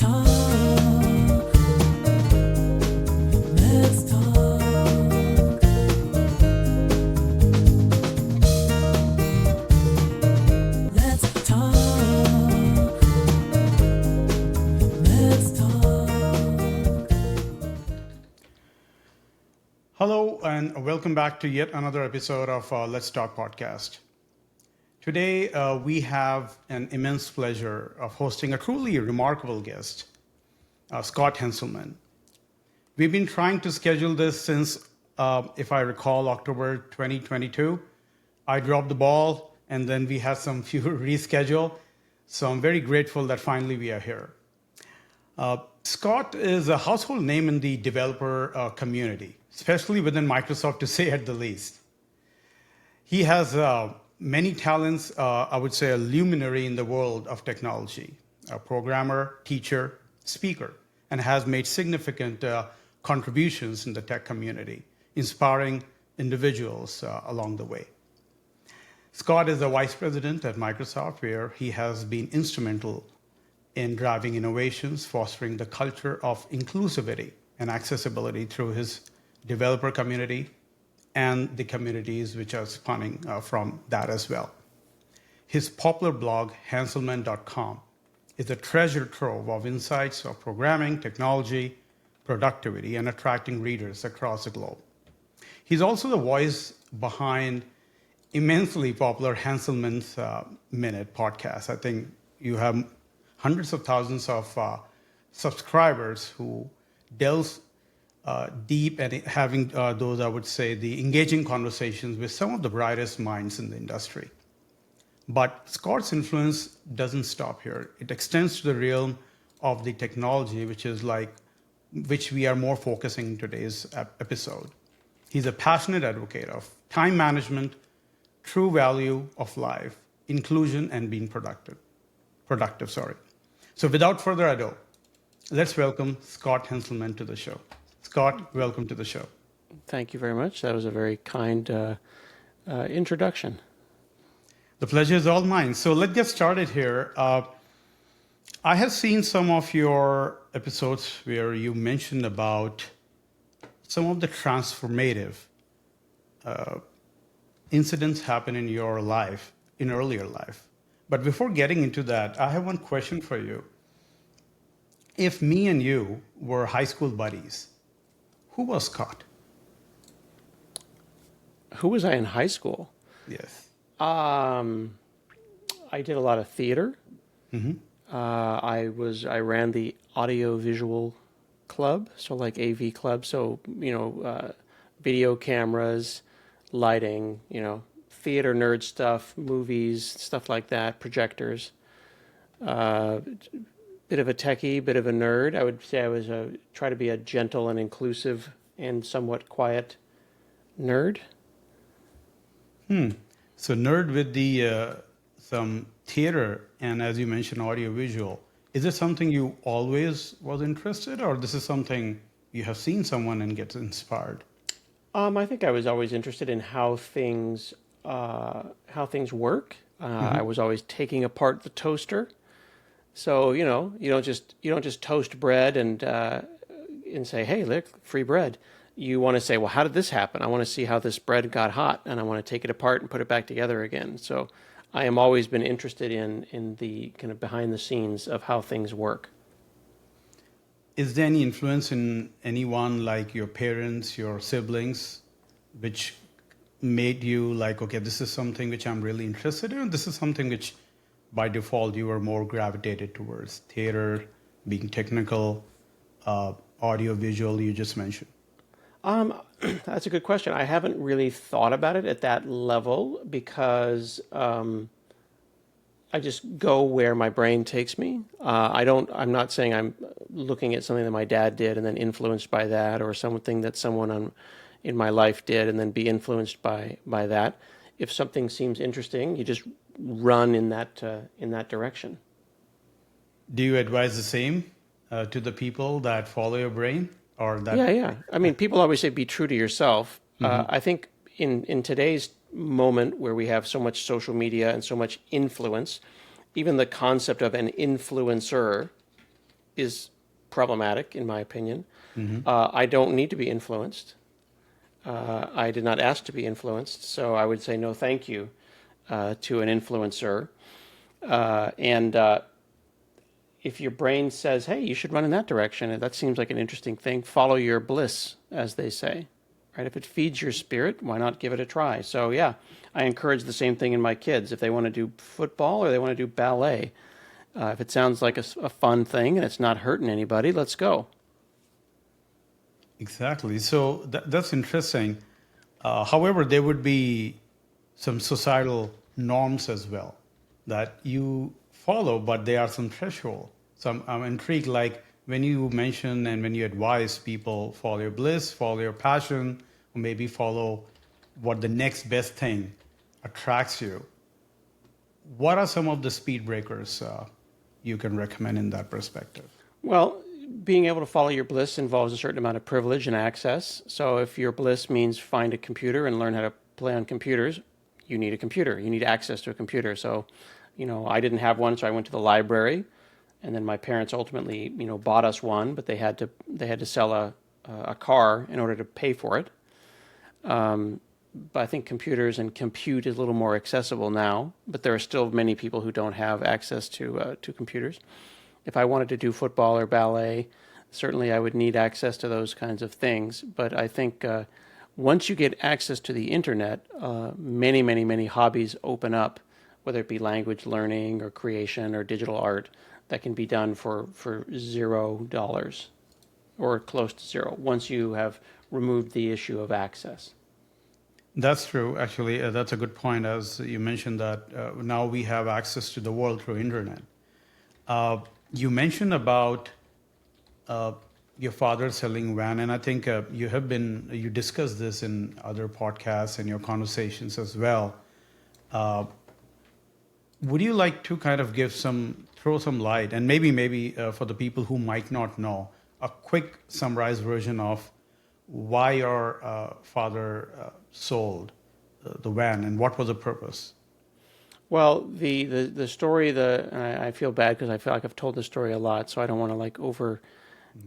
talk. Let's talk. Let's talk. Let's talk. Hello, and welcome back to yet another episode of LetsTok Podcast. Today, we have an immense pleasure of hosting a truly remarkable guest, Scott Hanselman. We've been trying to schedule this since, if I recall, October 2022. I dropped the ball, and then we had some few reschedule. So I'm very grateful that finally we are here. Scott is a household name in the developer community, especially within Microsoft, to say at the least. He has many talents, I would say a luminary in the world of technology, a programmer, teacher, speaker, and has made significant contributions in the tech community, inspiring individuals along the way. Scott is a vice president at Microsoft, where he has been instrumental in driving innovations, fostering the culture of inclusivity and accessibility through his developer community and the communities which are spawning from that as well. His popular blog, Hanselman.com, is a treasure trove of insights of programming, technology, productivity, and attracting readers across the globe. He's also the voice behind immensely popular Hanselman's Minute podcast. I think you have hundreds of thousands of subscribers who delve deep and having those, I would say, the engaging conversations with some of the brightest minds in the industry. But Scott's influence doesn't stop here. It extends to the realm of the technology, which we are more focusing in today's episode. He's a passionate advocate of time management, true value of life, inclusion, and being productive. So without further ado, let's welcome Scott Hanselman to the show. Scott, welcome to the show. Thank you very much. That was a very kind introduction. The pleasure is all mine. So let's get started here. I have seen some of your episodes where you mentioned about some of the transformative incidents happen in your life, in earlier life. But before getting into that, I have one question for you. If me and you were high school buddies, who was Scott? Who was I in high school? Yes. I did a lot of theater. Mm-hmm. I ran the audio visual club, so like AV club. So video cameras, lighting, theater nerd stuff, movies, stuff like that, projectors. Bit of a techie, bit of a nerd. I would say I was try to be a gentle and inclusive and somewhat quiet nerd. So nerd with the some theater and, as you mentioned, audio visual. Is it something you always was interested, or this is something you have seen someone and get inspired? I think I was always interested in how things work. I was always taking apart the toaster. So you don't just toast bread and say, hey, look, free bread. You want to say, well, how did this happen? I want to see how this bread got hot, and I want to take it apart and put it back together again. So I am always been interested in the kind of behind the scenes of how things work. Is there any influence in anyone, like your parents, your siblings, which made you like, okay, this is something which I'm really interested in, this is something which by default you were more gravitated towards? Theater, being technical, audio visual, you just mentioned. That's a good question. I haven't really thought about it at that level because I just go where my brain takes me. I'm not saying I'm looking at something that my dad did and then influenced by that, or something that someone in my life did and then be influenced by that. If something seems interesting, you just run in that direction. Do you advise the same to the people that follow your brain, or that? Yeah. I mean, people always say be true to yourself. I think in today's moment where we have so much social media and so much influence, even the concept of an influencer is problematic, in my opinion. I don't need to be influenced. I did not ask to be influenced, so I would say no thank you to an influencer. And if your brain says, hey, you should run in that direction, and that seems like an interesting thing, follow your bliss, as they say. Right? If it feeds your spirit, why not give it a try? So yeah, I encourage the same thing in my kids. If they want to do football or they want to do ballet, if it sounds like a fun thing and it's not hurting anybody, let's go. Exactly. So that's interesting. However, there would be some societal norms as well that you follow, but there are some threshold. So I'm intrigued, like when you mention and when you advise people, follow your bliss, follow your passion, or maybe follow what the next best thing attracts you. What are some of the speed breakers you can recommend in that perspective? Well, being able to follow your bliss involves a certain amount of privilege and access. So if your bliss means find a computer and learn how to play on computers, you need a computer. You need access to a computer. So, I didn't have one, so I went to the library, and then my parents ultimately, bought us one, but they had to sell a car in order to pay for it. But I think computers and compute is a little more accessible now, but there are still many people who don't have access to computers. If I wanted to do football or ballet, certainly I would need access to those kinds of things. But I think once you get access to the internet, many, many, many hobbies open up, whether it be language learning or creation or digital art, that can be done for $0 or close to zero once you have removed the issue of access. That's true. Actually, that's a good point. As you mentioned that now we have access to the world through internet. You mentioned about your father selling van, and I think you discussed this in other podcasts and your conversations as well. Would you like to kind of throw some light, and maybe for the people who might not know, a quick summarized version of why your father sold the van and what was the purpose? Well, the story, I feel bad because I feel like I've told the story a lot, so I don't want to over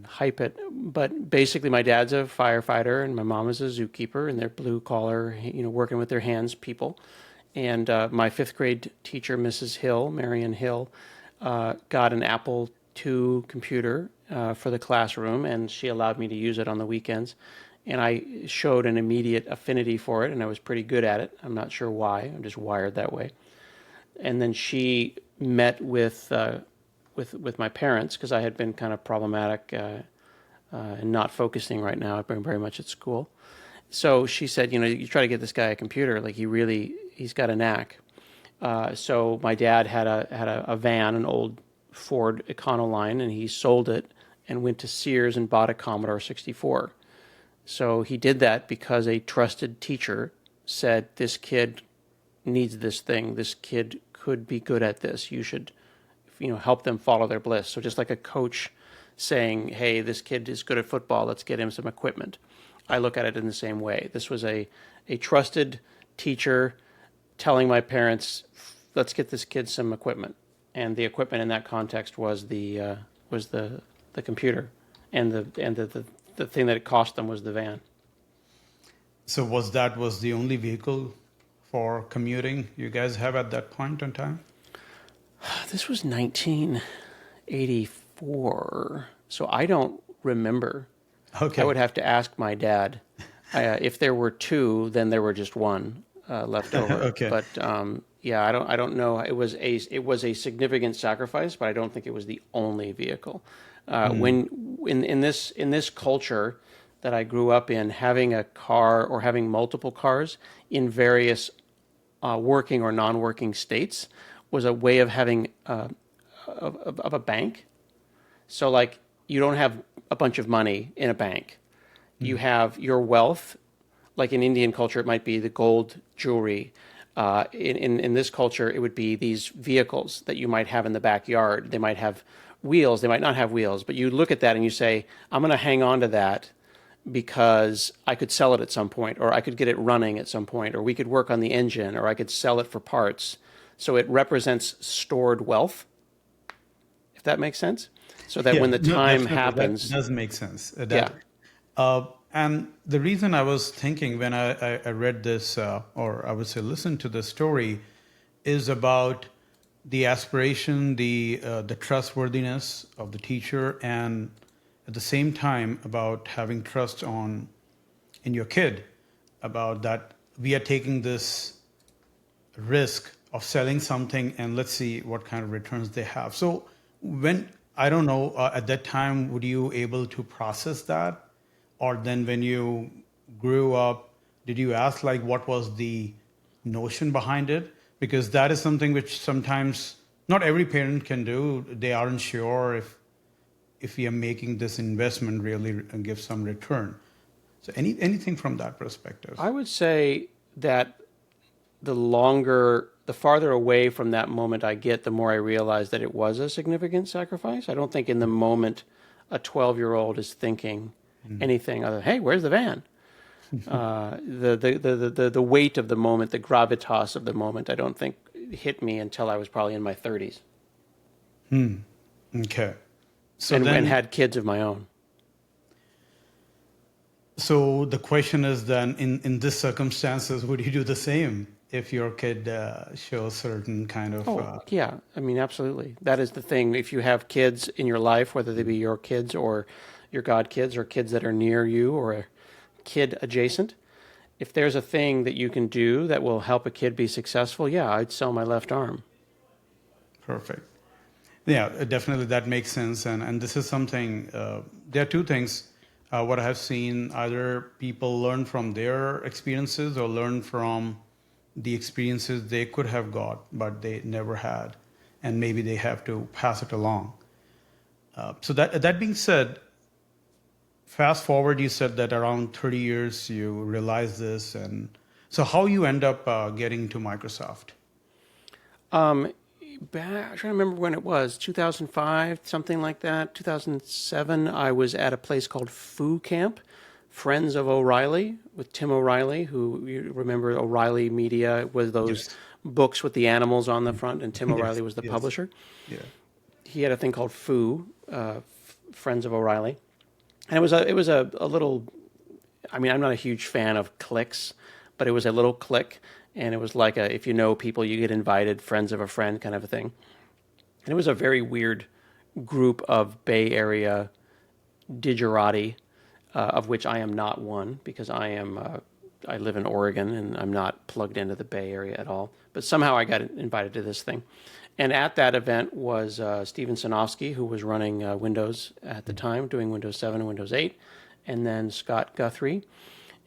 hype it. But basically, my dad's a firefighter and my mom is a zookeeper, and they're blue collar, working with their hands people. And my fifth grade teacher, Mrs. Hill, Marion Hill, got an Apple II computer for the classroom, and she allowed me to use it on the weekends. And I showed an immediate affinity for it, and I was pretty good at it. I'm not sure why. I'm just wired that way. And then she met with my parents because I had been kind of problematic and not focusing right now. I've been very much at school. So she said, you try to get this guy a computer. Like he's got a knack. So my dad had a van, an old Ford Econoline, and he sold it and went to Sears and bought a Commodore 64. So he did that because a trusted teacher said, this kid needs this thing. This kid could be good at this. You should, help them follow their bliss. So just like a coach saying, hey, this kid is good at football, let's get him some equipment. I look at it in the same way. This was a trusted teacher telling my parents, let's get this kid some equipment. And the equipment in that context was the computer, and the thing that it cost them was the van. So was the only vehicle for commuting you guys have at that point in time? This was 1984, so I don't remember. Okay. I would have to ask my dad. If there were two, then there were just one left over. Okay. But I don't know. It was a significant sacrifice, but I don't think it was the only vehicle. When in this culture that I grew up in, having a car or having multiple cars in various working or non-working states was a way of having of a bank. So like you don't have a bunch of money in a bank. You have your wealth. Like in Indian culture, it might be the gold jewelry. In this culture, it would be these vehicles that you might have in the backyard. They might have wheels. They might not have wheels. But you look at that and you say, I'm going to hang on to that because I could sell it at some point, or I could get it running at some point, or we could work on the engine, or I could sell it for parts. So it represents stored wealth, if that makes sense. so that when the No, time definitely, happens, that does make sense. yeah. And the reason I was thinking when I read this, or I would say listened to this story, is about the aspiration, the trustworthiness of the teacher, and at the same time about having trust in your kid, about that we are taking this risk of selling something and let's see what kind of returns they have. So when I don't know at that time, would you able to process that, or then when you grew up, did you ask like what was the notion behind it? Because that is something which sometimes not every parent can do. They aren't sure if we are making this investment really give some return. So anything from that perspective? I would say that the farther away from that moment I get, the more I realize that it was a significant sacrifice. I don't think in the moment a 12-year-old is thinking anything other than, hey, where's the van? The weight of the moment, the gravitas of the moment, I don't think hit me until I was probably in my 30s. Okay. So And had kids of my own. So the question is then, in this circumstances, would you do the same if your kid shows certain kind of? Oh, yeah. I mean, absolutely. That is the thing. If you have kids in your life, whether they be your kids or your god kids or kids that are near you or a kid adjacent, if there's a thing that you can do that will help a kid be successful, yeah, I'd sell my left arm. Perfect. Yeah, definitely that makes sense. And this is something, there are two things. What I have seen, either people learn from their experiences or learn from the experiences they could have got, but they never had. And maybe they have to pass it along. So that being said, fast forward, you said that around 30 years you realized this. And so how you end up getting to Microsoft? I'm trying to remember when it was, 2005, something like that, 2007. I was at a place called Foo Camp, Friends of O'Reilly, with Tim O'Reilly, who you remember O'Reilly Media was those books with the animals on the front, and Tim O'Reilly was the publisher. Yeah. He had a thing called Foo, Friends of O'Reilly, and it was a little. I mean, I'm not a huge fan of cliques, but it was a little clique. And it was like if you know people, you get invited, friends of a friend kind of a thing. And it was a very weird group of Bay Area digerati, of which I am not one because I live in Oregon and I'm not plugged into the Bay Area at all. But somehow I got invited to this thing. And at that event was Steven Sinofsky, who was running Windows at the time, doing Windows 7 and Windows 8, and then Scott Guthrie.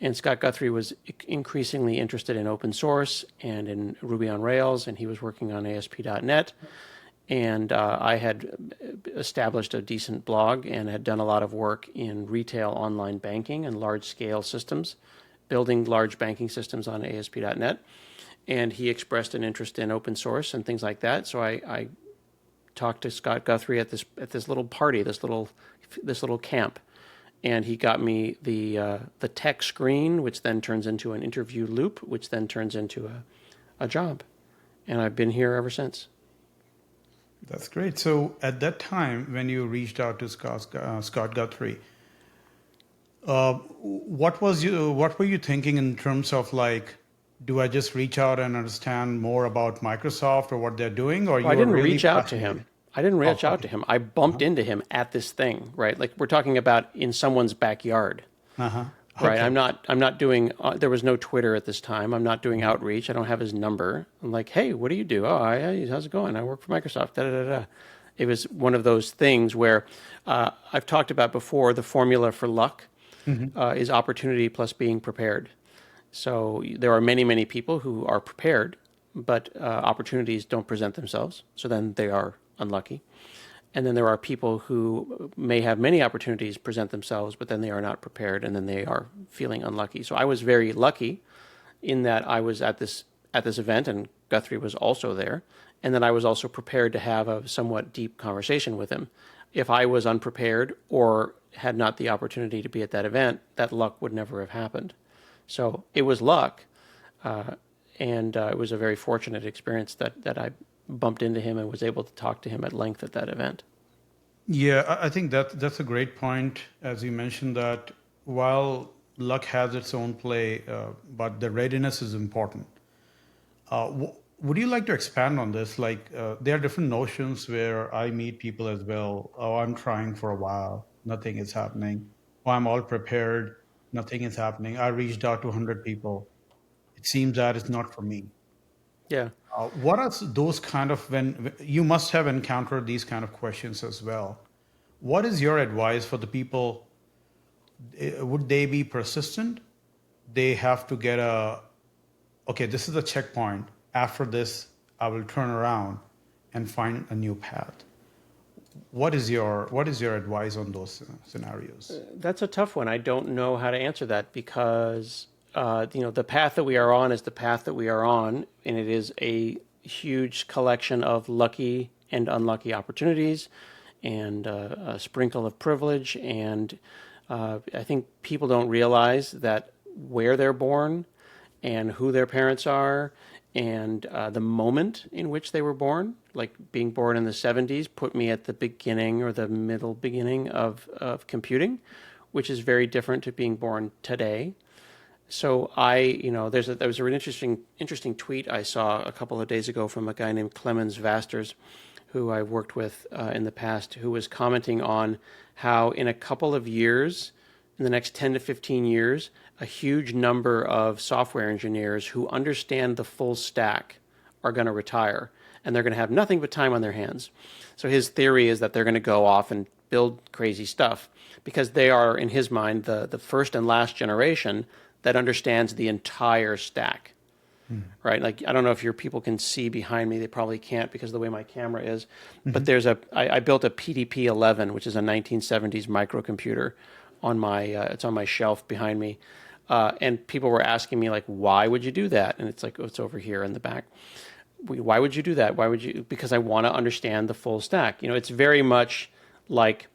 And Scott Guthrie was increasingly interested in open source and in Ruby on Rails, and he was working on ASP.NET. And I had established a decent blog and had done a lot of work in retail online banking and large-scale systems, building large banking systems on ASP.NET. And he expressed an interest in open source and things like that. So I talked to Scott Guthrie at this little party, this little camp. And he got me the tech screen, which then turns into an interview loop, which then turns into a job. And I've been here ever since. That's great. So at that time, when you reached out to Scott Guthrie, what were you thinking in terms of like, do I just reach out and understand more about Microsoft or what they're doing, or I didn't reach out to him. I bumped into him at this thing, right? Like we're talking about in someone's backyard, right? Okay. I'm not doing. There was no Twitter at this time. I'm not doing outreach. I don't have his number. I'm like, hey, what do you do? Oh, how's it going? I work for Microsoft. Da da da da. It was one of those things where I've talked about before. The formula for luck is opportunity plus being prepared. So there are many people who are prepared, but opportunities don't present themselves. So then they are unlucky. And then there are people who may have many opportunities present themselves, but then they are not prepared, and then they are feeling unlucky. So I was very lucky in that I was at this event, and Guthrie was also there, and then I was also prepared to have a somewhat deep conversation with him. If I was unprepared or had not the opportunity to be at that event, that luck would never have happened. So it was luck, and it was a very fortunate experience that I bumped into him and was able to talk to him at length at that event. Yeah, I think that's a great point. As you mentioned that while luck has its own play, but the readiness is important. Would you like to expand on this? Like, there are different notions where I meet people as well. Oh, I'm trying for a while, nothing is happening. Oh, I'm all prepared, nothing is happening. I reached out to 100 people. It seems that it's not for me. Yeah. What are those kind of when you must have encountered these kind of questions as well? What is your advice for the people? Would they be persistent? They have to get a okay, this is a checkpoint. After this, I will turn around and find a new path. What is your advice on those scenarios? That's a tough one. I don't know how to answer that because the path that we are on is the path that we are on, and it is a huge collection of lucky and unlucky opportunities, and a sprinkle of privilege. And I think people don't realize that where they're born, and who their parents are, and the moment in which they were born. Like being born in the 70s put me at the beginning or the middle beginning of computing, which is very different to being born today. So there was an interesting tweet I saw a couple of days ago from a guy named Clemens Vasters, who I've worked with in the past, who was commenting on how in a couple of years, in the next 10 to 15 years, a huge number of software engineers who understand the full stack are going to retire, and they're going to have nothing but time on their hands. So his theory is that they're going to go off and build crazy stuff because they are, in his mind, the first and last generation that understands the entire stack. Right? Like, I don't know if your people can see behind me. They probably can't because of the way my camera is. But I built a PDP-11, which is a 1970s microcomputer it's on my shelf behind me. And people were asking me, like, why would you do that? And it's like, oh, it's over here in the back. Why would you do that? Because I want to understand the full stack. It's very much like,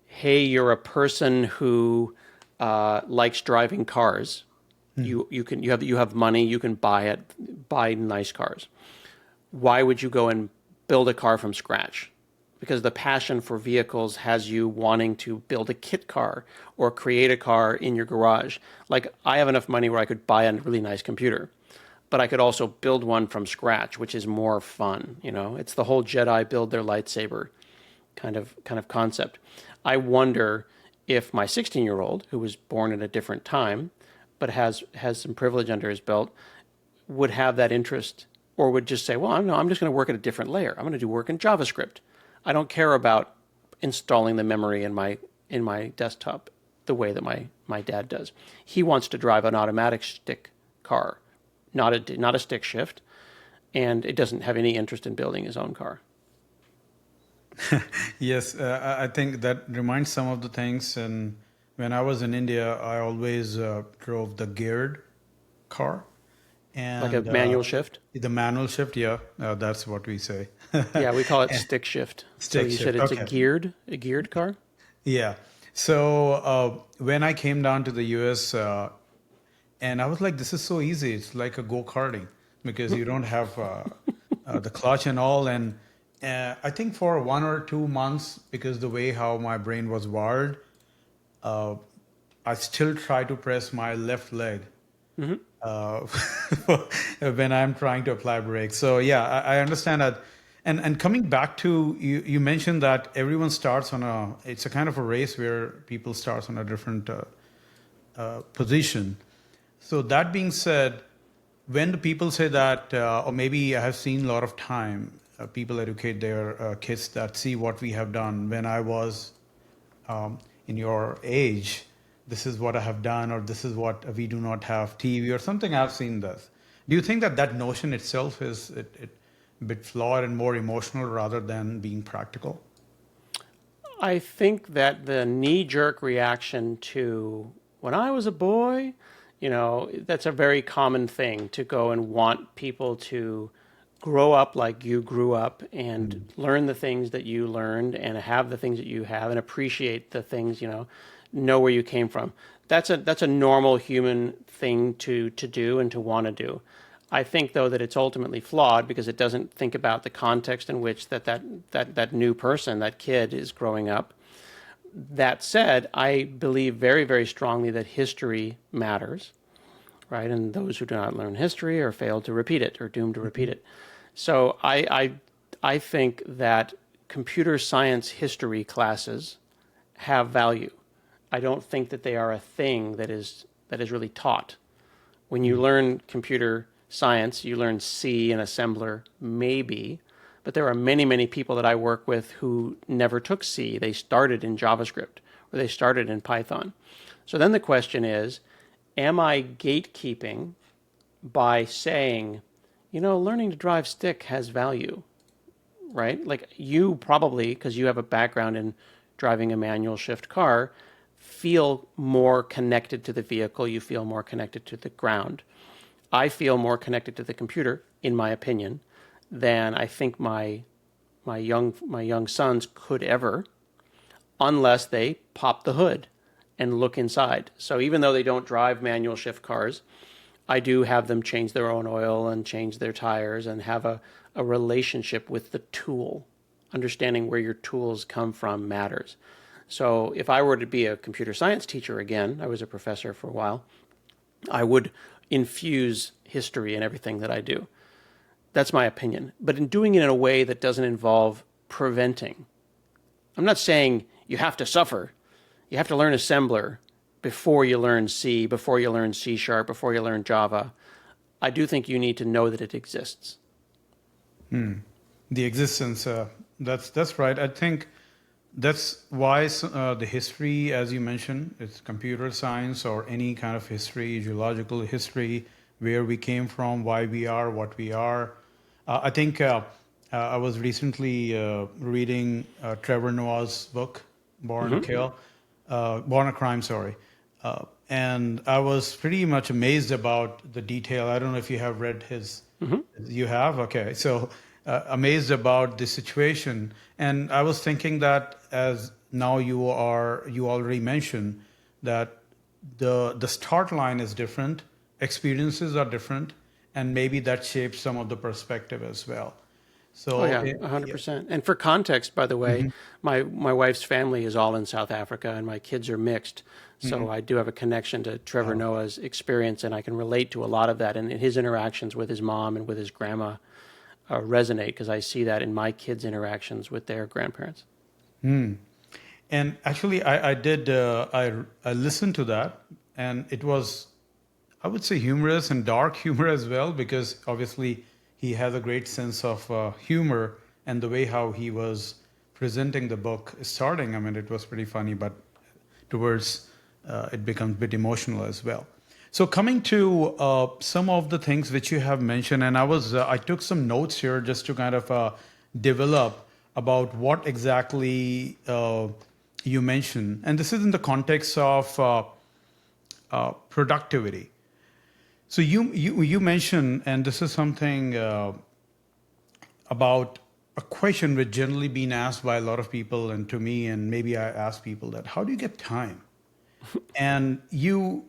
hey, you're a person who likes driving cars. You have money, you can buy nice cars. Why would you go and build a car from scratch? Because the passion for vehicles has you wanting to build a kit car or create a car in your garage. Like, I have enough money where I could buy a really nice computer, but I could also build one from scratch, which is more fun. It's the whole Jedi build their lightsaber kind of concept. I wonder if my 16-year-old, who was born at a different time, but has some privilege under his belt, would have that interest, or would just say, well, no, I'm just going to work at a different layer. I'm going to do work in JavaScript. I don't care about installing the memory in my desktop the way that my dad does. He wants to drive an automatic stick car, not a stick shift, and it doesn't have any interest in building his own car. Yes, I think that reminds some of the things. And when I was in India, I always drove the geared car. And, Like a manual shift? The manual shift, yeah, that's what we say. Yeah, we call it stick shift. Stick so you shift, said it's okay. a geared car? Yeah. So when I came down to the US, and I was like, this is so easy. It's like a go-karting because you don't have the clutch and all. And I think for 1 or 2 months, because the way how my brain was wired, I still try to press my left leg when I'm trying to apply brakes. So yeah, I understand that. And coming back to you mentioned that everyone starts it's a kind of a race where people start on a different position. So that being said, when the people say that, or maybe I have seen a lot of time, people educate their kids that see what we have done when I was in your age, this is what I have done, or this is what we do not have TV or something. I've seen this. Do you think that notion itself is a bit flawed and more emotional rather than being practical? I think that the knee-jerk reaction to when I was a boy, that's a very common thing, to go and want people to grow up like you grew up and learn the things that you learned and have the things that you have and appreciate the things, know where you came from. That's a normal human thing to do and to want to do. I think, though, that it's ultimately flawed because it doesn't think about the context in which that new person, that kid, is growing up. That said, I believe very, very strongly that history matters, right? And those who do not learn history are failed to repeat it or doomed to repeat it. So I think that computer science history classes have value. I don't think that they are a thing that is really taught. When you learn computer science, you learn C and assembler, maybe, but there are many, many people that I work with who never took C. They started in JavaScript or they started in Python. So then the question is, am I gatekeeping by saying, learning to drive stick has value, right? Like you probably, because you have a background in driving a manual shift car, feel more connected to the vehicle. You feel more connected to the ground. I feel more connected to the computer, in my opinion, than I think my young sons could ever, unless they pop the hood and look inside. So even though they don't drive manual shift cars, I do have them change their own oil and change their tires and have a relationship with the tool. Understanding where your tools come from matters. So if I were to be a computer science teacher again, I was a professor for a while, I would infuse history in everything that I do. That's my opinion. But in doing it in a way that doesn't involve preventing. I'm not saying you have to suffer. You have to learn assembler before you learn C, before you learn C#, before you learn Java. I do think you need to know that it exists. The existence, that's right. I think that's why the history, as you mentioned, it's computer science or any kind of history, geological history, where we came from, why we are, what we are. I think I was recently reading Trevor Noah's book, Born to Kill, Born a Crime, sorry. And I was pretty much amazed about the detail. I don't know if you have read his. You have? Okay. So amazed about the situation. And I was thinking that as now you already mentioned that the start line is different, experiences are different, and maybe that shapes some of the perspective as well. So, Oh yeah, 100%. And for context, by the way, my wife's family is all in South Africa, and my kids are mixed. So I do have a connection to Trevor Noah's experience, and I can relate to a lot of that. And his interactions with his mom and with his grandma resonate because I see that in my kids' interactions with their grandparents. And actually, I listened to that, and it was, I would say, humorous and dark humor as well, because obviously he has a great sense of humor, and the way how he was presenting the book starting, I mean, it was pretty funny, but towards it becomes a bit emotional as well. So coming to some of the things which you have mentioned, and I took some notes here just to kind of develop about what exactly you mentioned, and this is in the context of productivity. So you mentioned, and this is something about a question which generally been asked by a lot of people, and to me, and maybe I ask people that, how do you get time? And you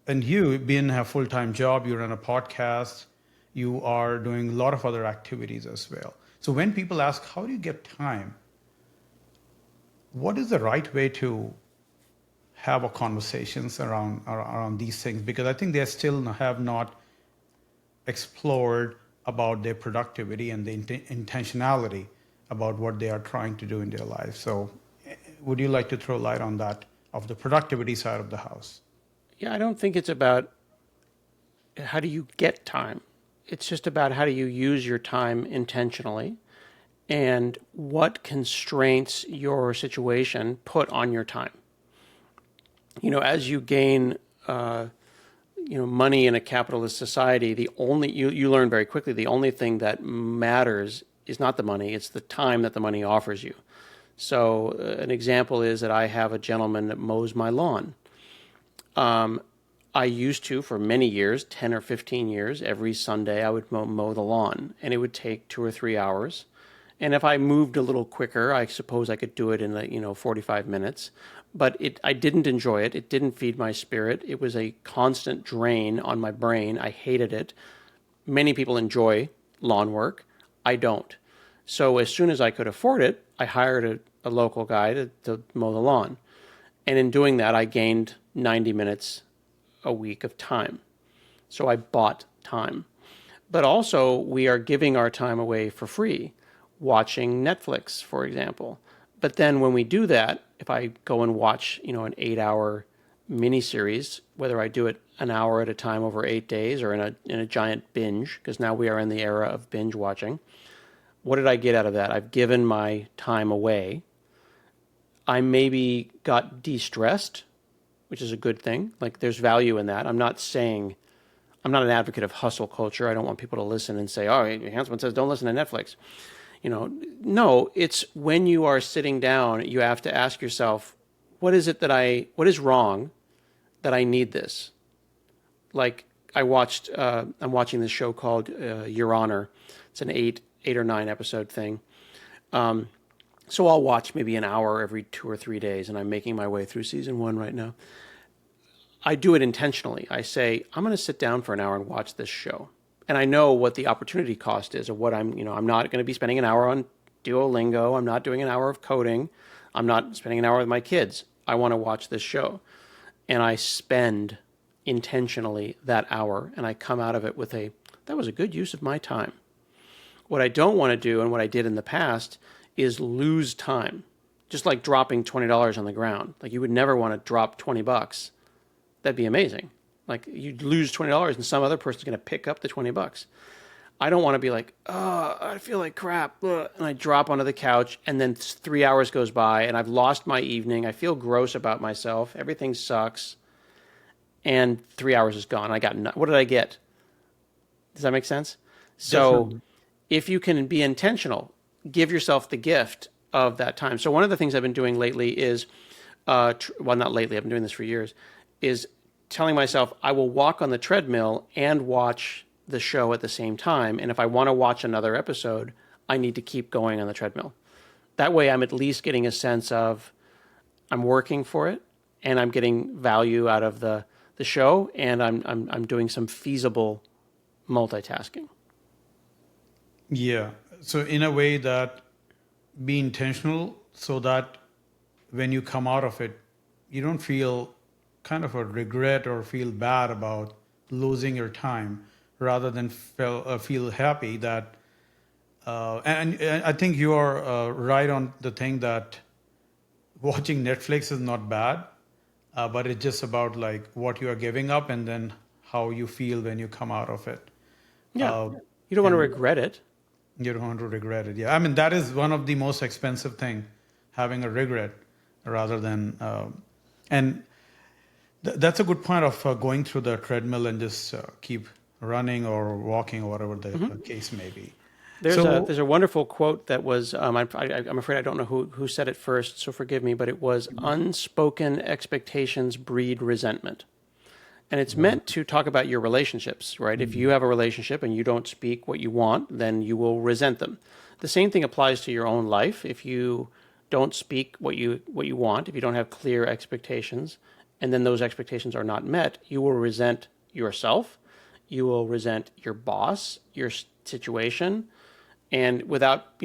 being a full-time job, you run a podcast, you are doing a lot of other activities as well. So when people ask, how do you get time? What is the right way to have a conversations around these things? Because I think they still have not explored about their productivity and the intentionality about what they are trying to do in their life. So would you like to throw light on that, of the productivity side of the house? Yeah, I don't think it's about how do you get time. It's just about how do you use your time intentionally and what constraints your situation put on your time. As you gain money in a capitalist society, you learn very quickly the only thing that matters is not the money, it's the time that the money offers you. So an example is that I have a gentleman that mows my lawn. I used to, for many years, 10 or 15 years, every Sunday I would mow the lawn, and it would take 2 or 3 hours. And if I moved a little quicker, I suppose I could do it in 45 minutes. But I didn't enjoy it. It didn't feed my spirit. It was a constant drain on my brain. I hated it. Many people enjoy lawn work. I don't. So as soon as I could afford it, I hired a local guy to mow the lawn. And in doing that, I gained 90 minutes a week of time. So I bought time. But also, we are giving our time away for free, watching Netflix, for example. But then when we do that, if I go and watch, an 8-hour miniseries, whether I do it an hour at a time over 8 days or in a giant binge, because now we are in the era of binge watching, what did I get out of that? I've given my time away. I maybe got de-stressed, which is a good thing. Like, there's value in that. I'm not an advocate of hustle culture. I don't want people to listen and say, oh, Hanselman says don't listen to Netflix. No, it's when you are sitting down, you have to ask yourself, what is wrong that I need this? Like, I'm watching this show called Your Honor. It's an eight or 9 episode thing. So I'll watch maybe an hour every 2 or 3 days, and I'm making my way through season 1 right now. I do it intentionally. I say, I'm going to sit down for an hour and watch this show. And I know what the opportunity cost is of what I'm not going to be spending an hour on Duolingo. I'm not doing an hour of coding. I'm not spending an hour with my kids. I want to watch this show. And I spend intentionally that hour, and I come out of it with that was a good use of my time. What I don't want to do, and what I did in the past, is lose time. Just like dropping $20 on the ground. Like, you would never want to drop $20. That'd be amazing. Like, you'd lose $20 and some other person's going to pick up the $20. I don't want to be like, oh, I feel like crap. Ugh, and I drop onto the couch, and then 3 hours goes by and I've lost my evening. I feel gross about myself. Everything sucks. And 3 hours is gone. What did I get? Does that make sense? So Definitely. If you can be intentional, give yourself the gift of that time. So one of the things I've been doing lately is, not lately, I've been doing this for years, is telling myself I will walk on the treadmill and watch the show at the same time. And if I want to watch another episode, I need to keep going on the treadmill. That way I'm at least getting a sense of I'm working for it, and I'm getting value out of the show, and I'm doing some feasible multitasking. Yeah. So in a way that be intentional so that when you come out of it, you don't feel kind of a regret or feel bad about losing your time, rather than feel happy that, and I think you are right on the thing that watching Netflix is not bad, but it's just about like what you are giving up and then how you feel when you come out of it. Yeah. You don't want to regret it. You don't want to regret it. Yeah. I mean, that is one of the most expensive thing, having a regret rather than, and that's a good point of going through the treadmill and just keep running or walking or whatever the case may be. There's a wonderful quote that was, I'm afraid I don't know who said it first, so forgive me, but it was, unspoken expectations breed resentment. And it's meant to talk about your relationships, right? If you have a relationship and you don't speak what you want, then you will resent them. The same thing applies to your own life. If you don't speak what you want, if you don't have clear expectations, and then those expectations are not met, you will resent yourself, you will resent your boss, your situation, and without,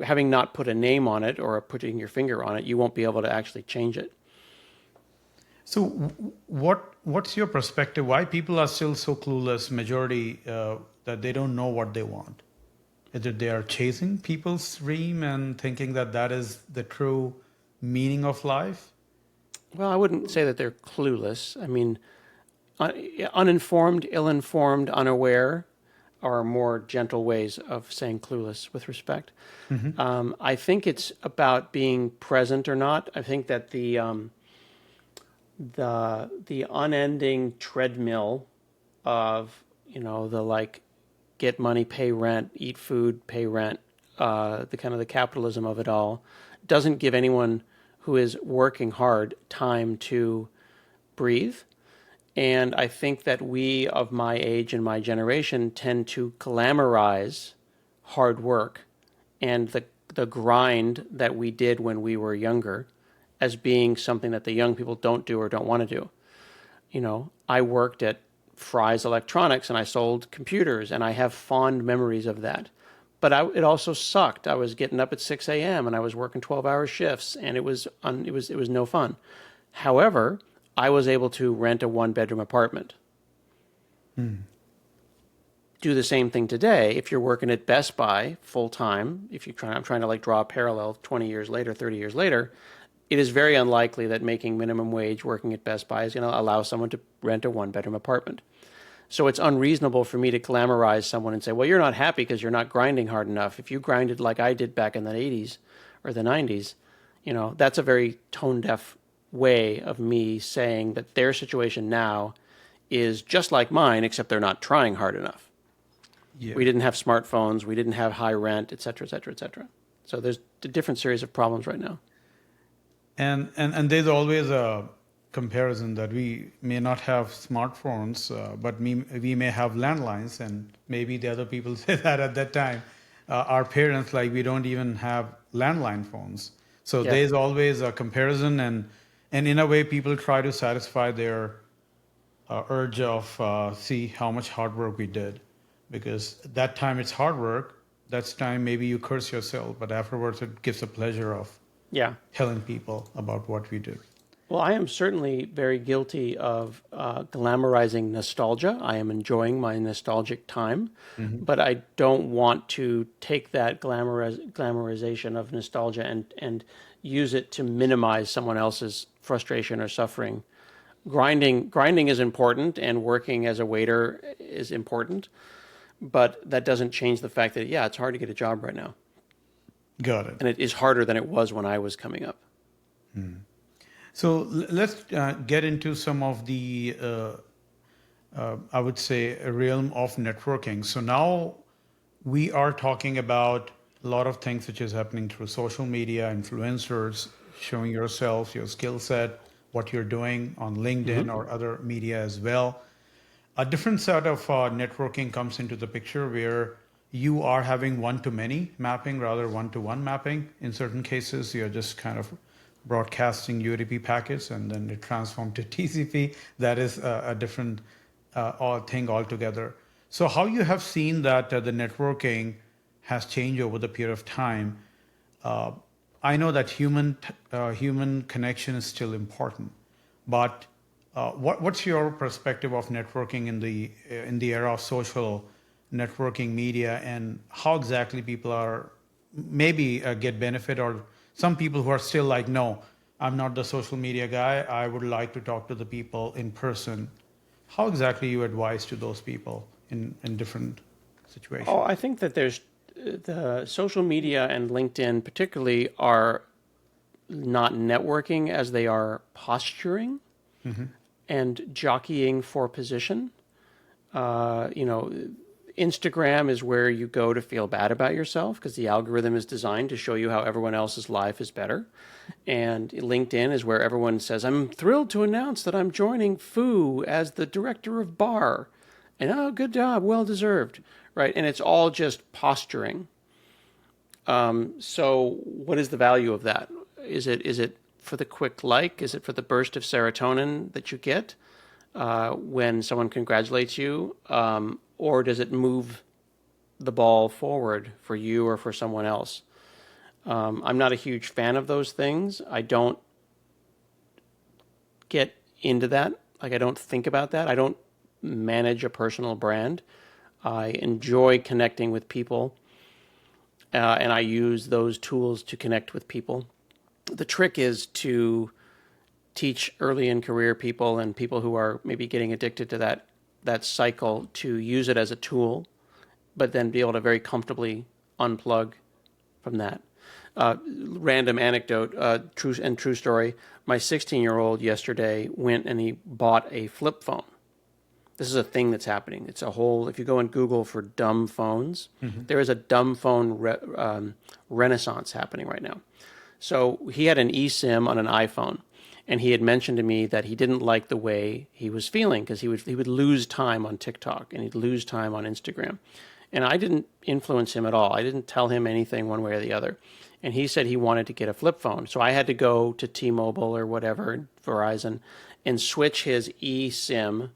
having not put a name on it or putting your finger on it, you won't be able to actually change it. So what's your perspective? Why people are still so clueless, majority, that they don't know what they want? Either they are chasing people's dream and thinking that is the true meaning of life? Well, I wouldn't say that they're clueless. I mean, uninformed, ill-informed, unaware are more gentle ways of saying clueless with respect. I think it's about being present or not. I think that the unending treadmill of, the like, get money, pay rent, eat food, pay rent, the kind of the capitalism of it all, doesn't give anyone who is working hard time to breathe. And I think that we of my age and my generation tend to glamorize hard work and the grind that we did when we were younger as being something that the young people don't do or don't want to do. I worked at Fry's Electronics, and I sold computers, and I have fond memories of that. But it also sucked. I was getting up at 6 a.m. and I was working 12-hour shifts, and it was no fun. However, I was able to rent a one-bedroom apartment. Do the same thing today. If you're working at Best Buy full time, I'm trying to like draw a parallel 20 years later, 30 years later, it is very unlikely that making minimum wage working at Best Buy is going to allow someone to rent a one-bedroom apartment. So it's unreasonable for me to glamorize someone and say, well, you're not happy because you're not grinding hard enough. If you grinded like I did back in the 80s or the 90s, that's a very tone-deaf way of me saying that their situation now is just like mine, except they're not trying hard enough. Yeah. We didn't have smartphones. We didn't have high rent, et cetera, et cetera, et cetera. So there's a different series of problems right now. And there's always a comparison that we may not have smartphones, but we may have landlines, and maybe the other people say that at that time. Our parents, like, we don't even have landline phones. So Yeah. there's always a comparison, and in a way, people try to satisfy their urge of see how much hard work we did, because at that time it's hard work. That's time maybe you curse yourself, but afterwards it gives a pleasure of Yeah. telling people about what we do. Well, I am certainly very guilty of glamorizing nostalgia. I am enjoying my nostalgic time, but I don't want to take that glamorization of nostalgia and use it to minimize someone else's frustration or suffering. Grinding is important, and working as a waiter is important, but that doesn't change the fact that, yeah, it's hard to get a job right now. Got it. And it is harder than it was when I was coming up. So let's get into some of the, I would say, a realm of networking. So now we are talking about a lot of things which is happening through social media, influencers, showing yourself, your skill set, what you're doing on LinkedIn or other media as well. A different set of networking comes into the picture where you are having one-to-many mapping rather one-to-one mapping. In certain cases, you're just kind of broadcasting UDP packets and then it transformed to TCP. That is a different thing altogether. So how you have seen that the networking has changed over the period of time. I know that human connection is still important, but what's your perspective of networking in the era of social networking media, and how exactly people are maybe get benefit, or some people who are still like, no, I'm not the social media guy. I would like to talk to the people in person. How exactly you advise to those people in different situations? Oh, I think that there's the social media and LinkedIn particularly are not networking as they are posturing and jockeying for position. Instagram is where you go to feel bad about yourself because the algorithm is designed to show you how everyone else's life is better. And LinkedIn is where everyone says, I'm thrilled to announce that I'm joining Foo as the director of bar. And, oh, good job, well deserved. Right? And it's all just posturing. So what is the value of that? Is it for the quick like? Is it for the burst of serotonin that you get when someone congratulates you? Or does it move the ball forward for you or for someone else? I'm not a huge fan of those things. I don't get into that. Like, I don't think about that. I don't manage a personal brand. I enjoy connecting with people, and I use those tools to connect with people. The trick is to teach early in career people and people who are maybe getting addicted to that cycle to use it as a tool, but then be able to very comfortably unplug from that. Random anecdote, true story. My 16-year-old yesterday went and he bought a flip phone. This is a thing that's happening. It's a whole, if you go and Google for dumb phones, there is a dumb phone renaissance happening right now. So he had an eSIM on an iPhone. And he had mentioned to me that he didn't like the way he was feeling because he would lose time on TikTok and he'd lose time on Instagram. And I didn't influence him at all. I didn't tell him anything one way or the other. And he said he wanted to get a flip phone. So I had to go to T-Mobile or whatever, Verizon, and switch his eSIM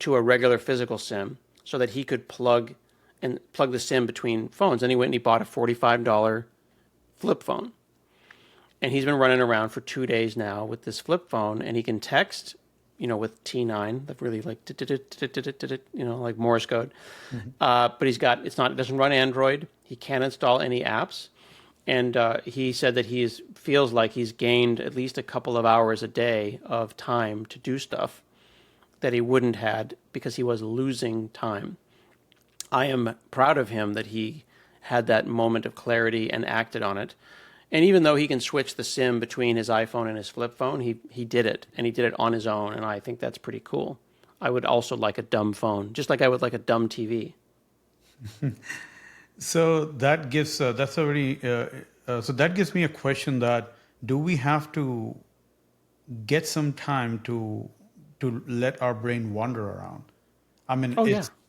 to a regular physical SIM so that he could plug the SIM between phones. And he went and he bought a $45 flip phone. And he's been running around for 2 days now with this flip phone, and he can text, with T9, that really like, like Morse code. But it doesn't run Android. He can't install any apps. And he said that feels like he's gained at least a couple of hours a day of time to do stuff that he wouldn't had because he was losing time. I am proud of him that he had that moment of clarity and acted on it. And even though he can switch the SIM between his iPhone and his flip phone, he did it, and he did it on his own, and I think that's pretty cool. I would also like a dumb phone, just like I would like a dumb TV. So that gives that gives me a question: that do we have to get some time to let our brain wander around? I mean,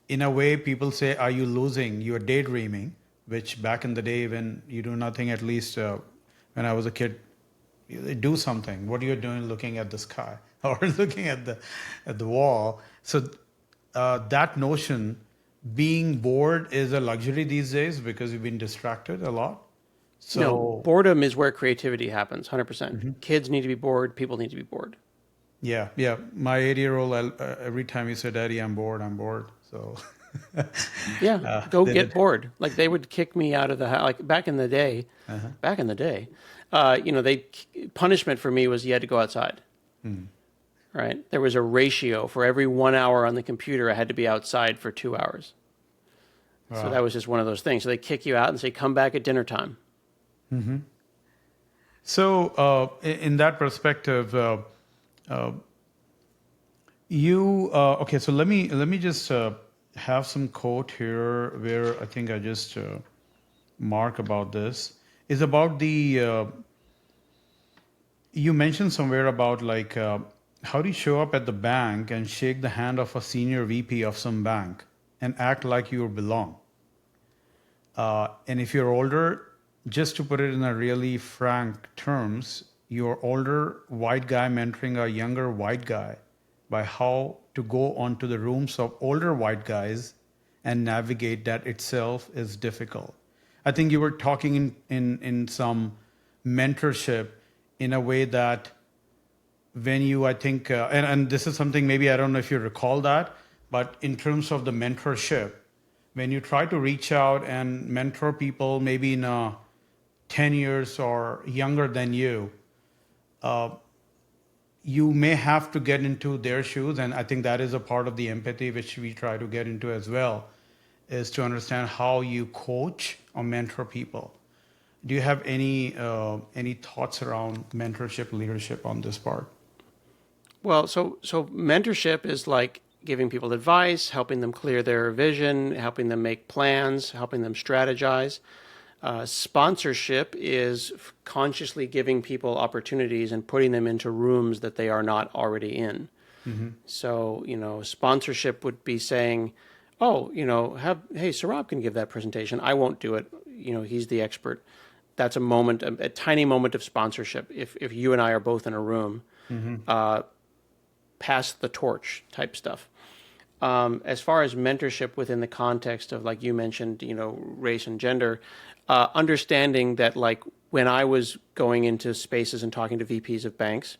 in a way, people say, "Are you losing? You're daydreaming." Which back in the day, when you do nothing, at least when I was a kid, you do something. What are you doing? Looking at the sky or looking at the wall. So that notion, being bored, is a luxury these days because we've been distracted a lot. So no, boredom is where creativity happens. 100%. Kids need to be bored. People need to be bored. Yeah. My 8-year-old, every time he said, "Daddy, I'm bored," So. Yeah, get bored. Like they would kick me out of the house. Like back in the day, punishment for me was you had to go outside. Right? There was a ratio for every 1 hour on the computer. I had to be outside for 2 hours. Wow. So that was just one of those things. So they kick you out and say, "Come back at dinner time." So in that perspective, okay. So let me just. Have some quote here where I think I just mark about this is about the you mentioned somewhere about like how do you show up at the bank and shake the hand of a senior VP of some bank and act like you belong, and if you're older, just to put it in a really frank terms, you're older white guy mentoring a younger white guy by how to go onto the rooms of older white guys and navigate that itself is difficult. I think you were talking in some mentorship in a way that when you, I think, and this is something maybe, I don't know if you recall that, but in terms of the mentorship, when you try to reach out and mentor people maybe in 10 years or younger than you may have to get into their shoes, and I think that is a part of the empathy which we try to get into as well, is to understand how you coach or mentor people. Do you have any thoughts around mentorship, leadership on this part? Well, so mentorship is like giving people advice, helping them clear their vision, helping them make plans, helping them strategize. Sponsorship is consciously giving people opportunities and putting them into rooms that they are not already in. So, sponsorship would be saying, hey, Saurabh can give that presentation. I won't do it. He's the expert. That's a tiny moment of sponsorship. If you and I are both in a room, pass the torch type stuff. As far as mentorship within the context of, like you mentioned, race and gender, understanding that, like, when I was going into spaces and talking to VPs of banks,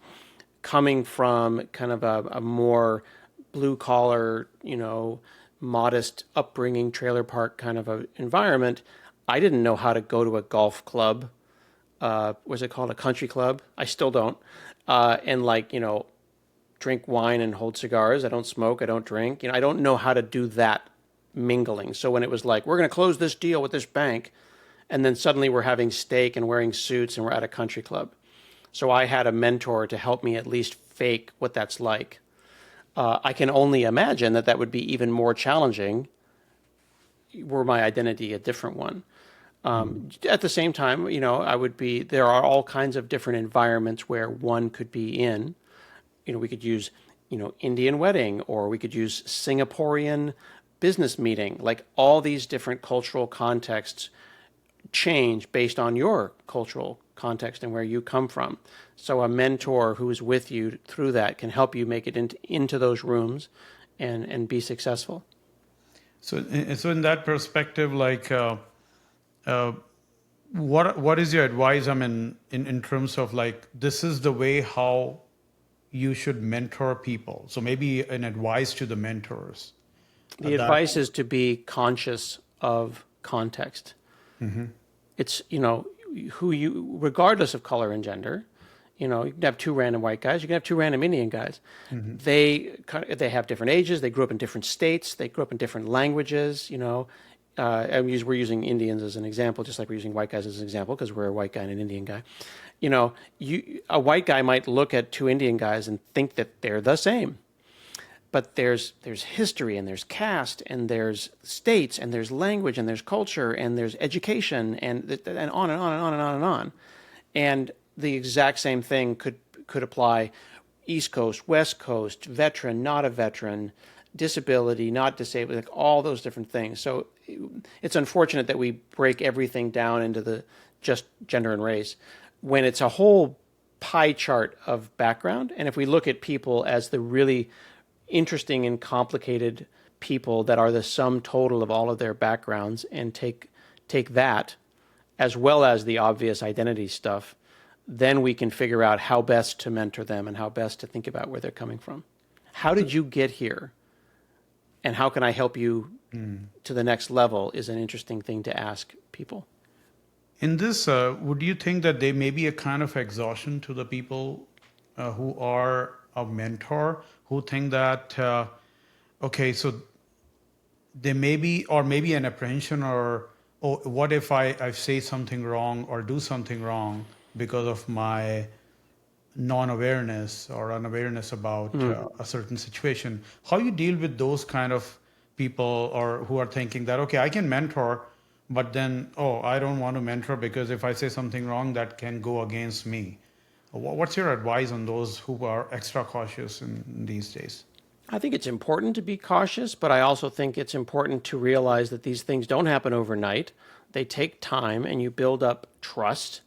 coming from kind of a more blue collar, modest upbringing, trailer park kind of a environment, I didn't know how to go to a golf club. Was it called a country club? I still don't. And drink wine and hold cigars. I don't smoke. I don't drink. I don't know how to do that mingling. So when it was like, we're going to close this deal with this bank, and then suddenly we're having steak and wearing suits and we're at a country club. So I had a mentor to help me at least fake what that's like. I can only imagine that would be even more challenging were my identity a different one. At the same time, there are all kinds of different environments where one could be in. We could use, Indian wedding, or we could use Singaporean business meeting. Like, all these different cultural contexts change based on your cultural context and where you come from. So a mentor who is with you through that can help you make it into those rooms and be successful. So in that perspective, like, what is your advice? I mean, in terms of like, this is the way how you should mentor people. So maybe an advice to the mentors. The advice is to be conscious of context. It's, regardless of color and gender, you can have two random white guys, you can have two random Indian guys. They have different ages, they grew up in different states, they grew up in different languages, we're using Indians as an example, just like we're using white guys as an example, because we're a white guy and an Indian guy. A white guy might look at two Indian guys and think that they're the same. But there's history, and there's caste, and there's states, and there's language, and there's culture, and there's education, and on and on and on and on and on. And the exact same thing could apply East Coast, West Coast, veteran, not a veteran, disability, not disabled, like all those different things. So it's unfortunate that we break everything down into the just gender and race when it's a whole pie chart of background. And if we look at people as the really interesting and complicated people that are the sum total of all of their backgrounds, and take that as well as the obvious identity stuff, then we can figure out how best to mentor them and how best to think about where they're coming from. How did you get here? And how can I help you to the next level is an interesting thing to ask people. In this, would you think that there may be a kind of exhaustion to the people who are a mentor, who think that, okay, so there may be, or maybe an apprehension, or oh, what if I say something wrong or do something wrong because of my non-awareness or unawareness about a certain situation? How you deal with those kind of people, or who are thinking that, okay, I can mentor, but then, I don't want to mentor because if I say something wrong, that can go against me. What's your advice on those who are extra cautious in these days? I think it's important to be cautious, but I also think it's important to realize that these things don't happen overnight. They take time, and you build up trust.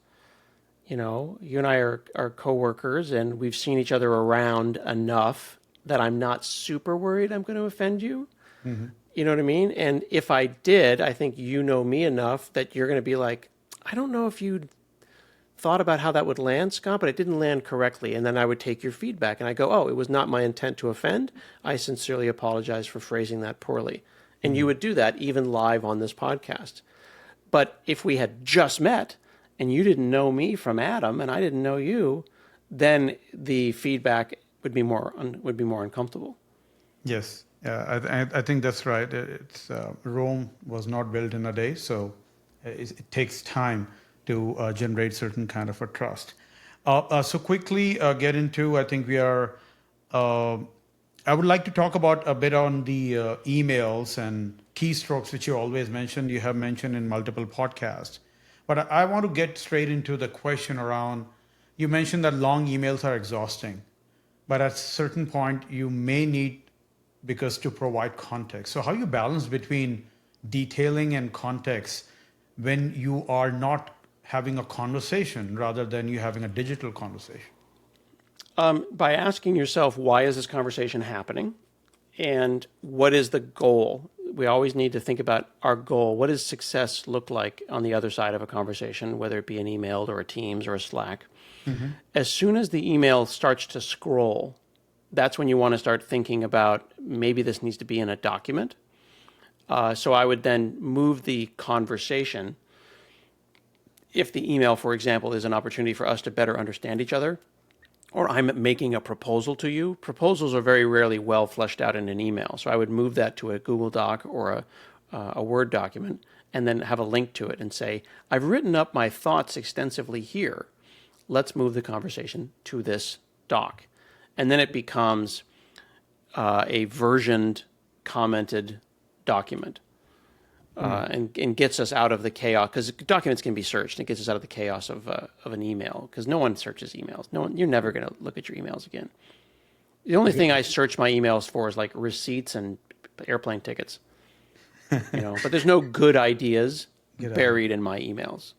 You and I are coworkers, and we've seen each other around enough that I'm not super worried I'm going to offend you. You know what I mean? And if I did, I think you know me enough that you're going to be like, I don't know if you thought about how that would land, Scott, but it didn't land correctly. And then I would take your feedback, and I go, it was not my intent to offend. I sincerely apologize for phrasing that poorly. And you would do that even live on this podcast. But if we had just met and you didn't know me from Adam and I didn't know you, then the feedback would be more uncomfortable. Yes, I think that's right. It's Rome was not built in a day, so it takes time to generate certain kind of a trust. So quickly get into, I think we are, I would like to talk about a bit on the emails and keystrokes, which you always mention. You have mentioned in multiple podcasts. But I want to get straight into the question around, you mentioned that long emails are exhausting, but at a certain point you may need, because to provide context. So how you balance between detailing and context when you are not having a conversation rather than you having a digital conversation? By asking yourself, why is this conversation happening? And what is the goal? We always need to think about our goal. What does success look like on the other side of a conversation, whether it be an email or a Teams or a Slack? As soon as the email starts to scroll, that's when you want to start thinking about, maybe this needs to be in a document. So I would then move the conversation. If the email, for example, is an opportunity for us to better understand each other, or I'm making a proposal to you, proposals are very rarely well fleshed out in an email. So I would move that to a Google Doc or a Word document, and then have a link to it and say, I've written up my thoughts extensively here. Let's move the conversation to this doc. And then it becomes a versioned, commented document. And gets us out of the chaos, because documents can be searched. It gets us out of the chaos of an email, because no one searches emails. You're never going to look at your emails again. The only thing I search my emails for is like receipts and airplane tickets. But there's no good ideas buried in my emails.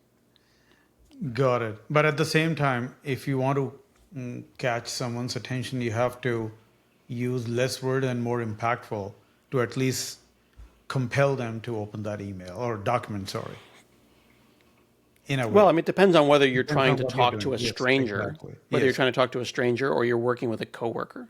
Got it. But at the same time, if you want to catch someone's attention, you have to use less word and more impactful to at least compel them to open that email or document, sorry, in a way. Well, I mean, it depends on whether you're Depends trying on to what you're talk to doing. a Yes, stranger, exactly. whether you're Yes. trying to talk to a stranger or you're working with a coworker.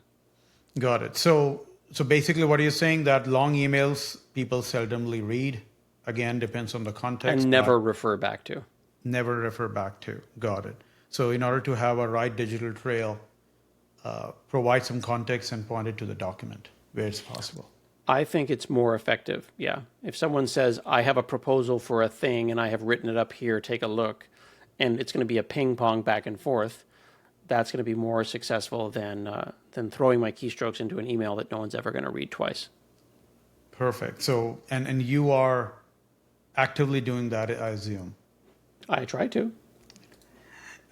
Got it. So basically what you're saying that long emails people seldomly read, again, depends on the context. And never refer back to. Never refer back to. Got it. So in order to have a right digital trail, provide some context and point it to the document where it's possible. I think it's more effective. Yeah. If someone says, I have a proposal for a thing and I have written it up here, take a look, and it's going to be a ping pong back and forth, that's going to be more successful than throwing my keystrokes into an email that no one's ever going to read twice. Perfect. So, and you are actively doing that, I assume. I try to.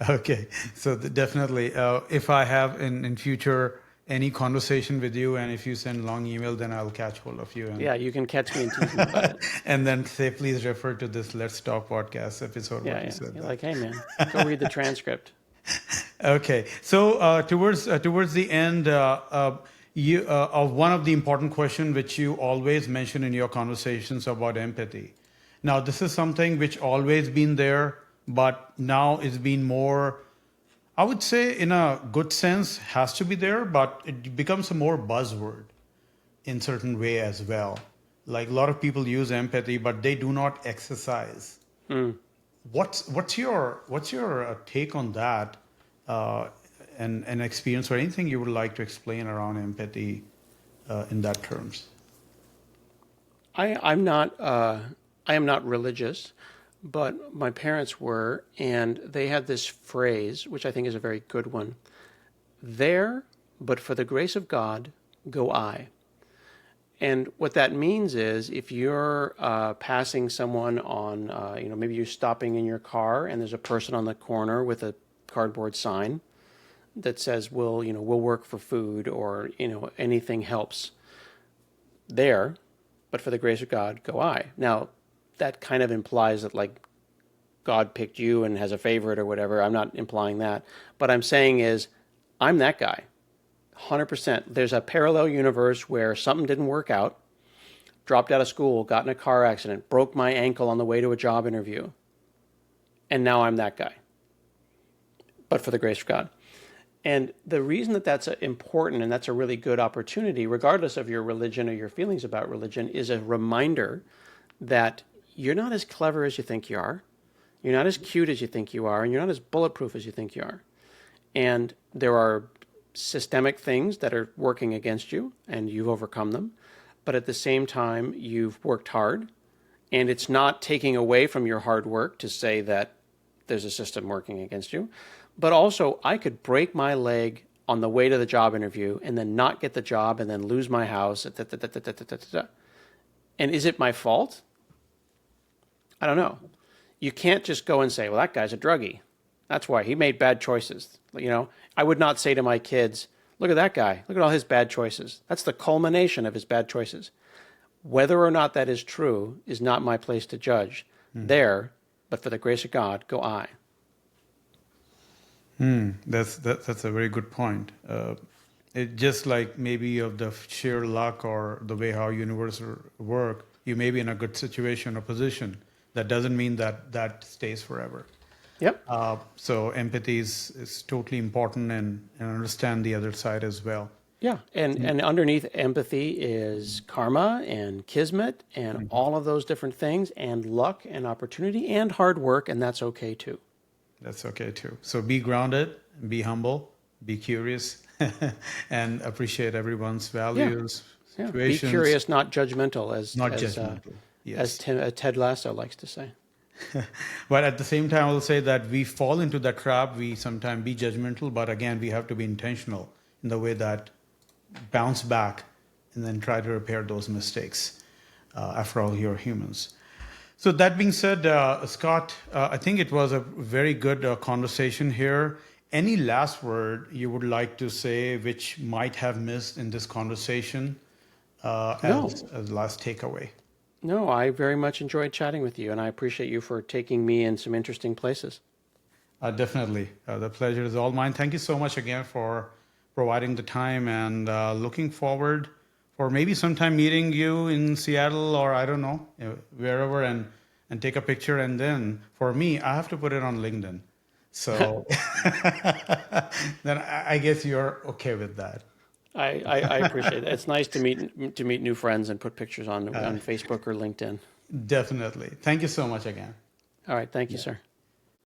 Okay. So definitely, if I have in future any conversation with you, and if you send long email, then I'll catch hold of you. And, Yeah, you can catch me and tease me about it. and then say, please refer to this Let's Talk podcast episode. Yeah, where you yeah. said You're that. like, hey, man, go read the transcript. Okay. So towards the end, you of one of the important questions which you always mention in your conversations about empathy. Now, this is something which always been there, but now it's been more, I would say, in a good sense, has to be there, but it becomes a more buzzword in certain way as well. Like a lot of people use empathy, but they do not exercise. What's your take on that, and experience or anything you would like to explain around empathy in that terms? I am not religious, but my parents were, and they had this phrase, which I think is a very good one. There, but for the grace of God, go I. And what that means is if you're passing someone on, maybe you're stopping in your car and there's a person on the corner with a cardboard sign that says, we'll work for food, or, anything helps. There, but for the grace of God, go I. Now, that kind of implies that, like, God picked you and has a favorite or whatever. I'm not implying that. But I'm saying is, I'm that guy. 100%. There's a parallel universe where something didn't work out, dropped out of school, got in a car accident, broke my ankle on the way to a job interview, and now I'm that guy. But for the grace of God. And the reason that that's important and that's a really good opportunity, regardless of your religion or your feelings about religion, is a reminder that you're not as clever as you think you are. You're not as cute as you think you are, and you're not as bulletproof as you think you are. And there are systemic things that are working against you, and you've overcome them. But at the same time, you've worked hard, and it's not taking away from your hard work to say that there's a system working against you. But also, I could break my leg on the way to the job interview and then not get the job and then lose my house. And is it my fault? I don't know. You can't just go and say, well, that guy's a druggie. That's why he made bad choices. I would not say to my kids, look at that guy. Look at all his bad choices. That's the culmination of his bad choices. Whether or not that is true is not my place to judge. There, but for the grace of God, go I. That's a very good point. It just like maybe of the sheer luck or the way how universe work, you may be in a good situation or position. That doesn't mean that stays forever. Yep. So empathy is totally important, and understand the other side as well. Yeah. And underneath empathy is karma and kismet and all of those different things, and luck and opportunity and hard work, and that's okay too. That's okay too. So be grounded, be humble, be curious, and appreciate everyone's values, Yeah. Be situations. curious, not judgmental, as Judgmental. Yes. as Ted Lasso likes to say. But at the same time, I will say that we fall into that trap. We sometimes be judgmental, but again, we have to be intentional in the way that bounce back and then try to repair those mistakes. After all, you're humans. So that being said, Scott, I think it was a very good conversation here. Any last word you would like to say which might have missed in this conversation as last takeaway? No, I very much enjoyed chatting with you, and I appreciate you for taking me in some interesting places. Definitely. The pleasure is all mine. Thank you so much again for providing the time, and looking forward for maybe sometime meeting you in Seattle or I don't know, wherever, and take a picture. And then for me, I have to put it on LinkedIn. So then I guess you're okay with that. I appreciate it. It's nice to meet new friends and put pictures on Facebook or LinkedIn. Definitely. Thank you so much again. All right. Thank you, sir.